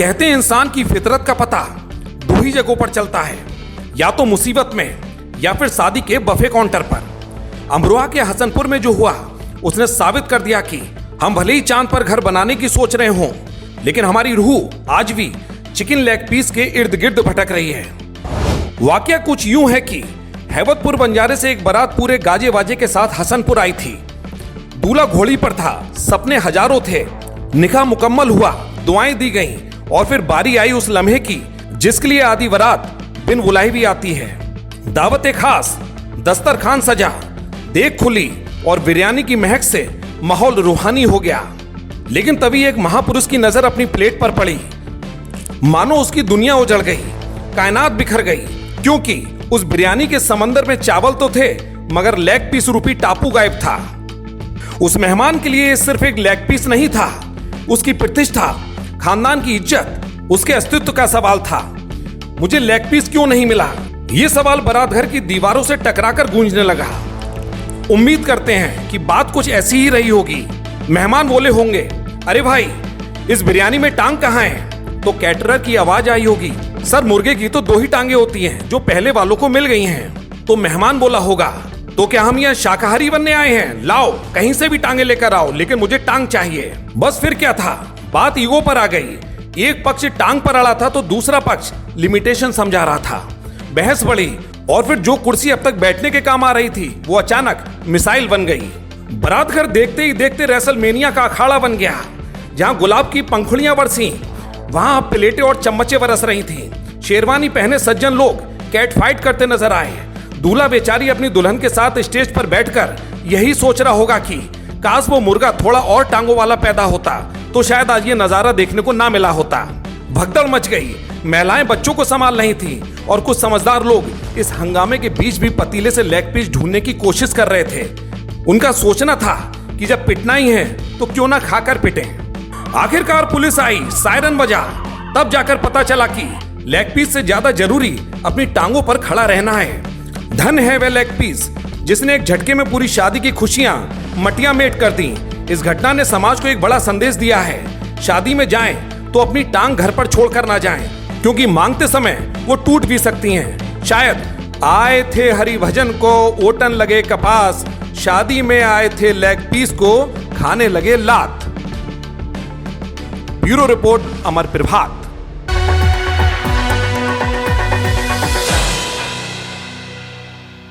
कहते हैं इंसान की फितरत का पता दो ही जगहों पर चलता है, या तो मुसीबत में या फिर शादी के बफे काउंटर पर। अमरोहा के हसनपुर में जो हुआ उसने साबित कर दिया कि हम भले ही चांद पर घर बनाने की सोच रहे हों, लेकिन हमारी रूह आज भी चिकन लेग पीस के इर्द गिर्द भटक रही है। वाकया कुछ यूं है कि हैवतपुर बंजारे से एक बारात पूरे गाजे वाजे के साथ हसनपुर आई थी। दूल्हा घोड़ी पर था, सपने हजारों थे। निकाह मुकम्मल हुआ, दुआएं दी गईं और फिर बारी आई उस लम्हे की जिसके लिए आधी बारात बिन बुलाए भी आती है। दावत खास, दस्तरखान सजा, देख खुली और बिरयानी की महक से माहौल रूहानी हो गया। लेकिन तभी एक महापुरुष की नजर अपनी प्लेट पर पड़ी। मानो उसकी दुनिया उजड़ गई, कायनात बिखर गई, क्योंकि उस बिरयानी के समंदर में चावल तो थे मगर लेग पीस रूपी टापू गायब था। उस मेहमान के लिए सिर्फ एक लेग पीस नहीं था, उसकी प्रतिष्ठा, खानदान की इज्जत, उसके अस्तित्व का सवाल था। मुझे लेग पीस क्यों नहीं मिला? यह सवाल बारात घर की दीवारों से टकराकर गूंजने लगा। उम्मीद करते हैं कि बात कुछ ऐसी ही रही होगी। मेहमान बोले होंगे, अरे भाई इस बिरयानी में टांग कहाँ है? तो कैटरर की आवाज आई होगी, सर मुर्गे की तो दो ही टांगे होती हैं जो पहले वालों को मिल गई हैं। तो मेहमान बोला होगा, तो क्या हम यहाँ शाकाहारी बनने आए हैं? लाओ कहीं से भी टांगे लेकर आओ, लेकिन मुझे टांग चाहिए। बस फिर क्या था, बात ईगो पर आ गई। एक पक्ष टांग पर अड़ा था तो दूसरा पक्ष लिमिटेशन समझा रहा था। बहस बढ़ी और फिर जो कुर्सी अब तक बैठने के काम आ रही थी वो अचानक मिसाइल बन गई। बारात घर देखते ही देखते रेसलमेनिया का अखाड़ा बन गया। जहां गुलाब की पंखुड़ियां बरसी, वहां प्लेटें और चम्मचें बरस रही थीं। शेरवानी पहने सज्जन लोग कैट फाइट करते नजर आए। दूल्हा बेचारी अपनी दुल्हन के साथ स्टेज पर बैठकर यही सोच रहा होगा कि काश वो मुर्गा थोड़ा और टांगों वाला पैदा होता तो शायद आज ये नजारा देखने को ना मिला होता। भगदड़ मच गई, महिलाएं बच्चों को संभाल नहीं थी और कुछ समझदार लोग इस हंगामे के बीच भी पतीले से लेग पीस ढूंढने की कोशिश कर रहे थे। उनका सोचना था कि जब पिटना ही है तो क्यों ना खाकर पिटें। आखिरकार पुलिस आई, सायरन बजा, तब जाकर पता चला कि लेग पीस से ज्यादा जरूरी अपनी टांगों पर खड़ा रहना है। धन है वह लेग पीस जिसने एक झटके में पूरी शादी की खुशियां मटिया मेट कर दी। इस घटना ने समाज को एक बड़ा संदेश दिया है, शादी में जाएं तो अपनी टांग घर पर छोड़कर ना जाएं, क्योंकि मांगते समय वो टूट भी सकती हैं। शायद आए थे हरि भजन को ओटन लगे कपास, शादी में आए थे लेग पीस को खाने लगे लात। ब्यूरो रिपोर्ट, अमर प्रभात।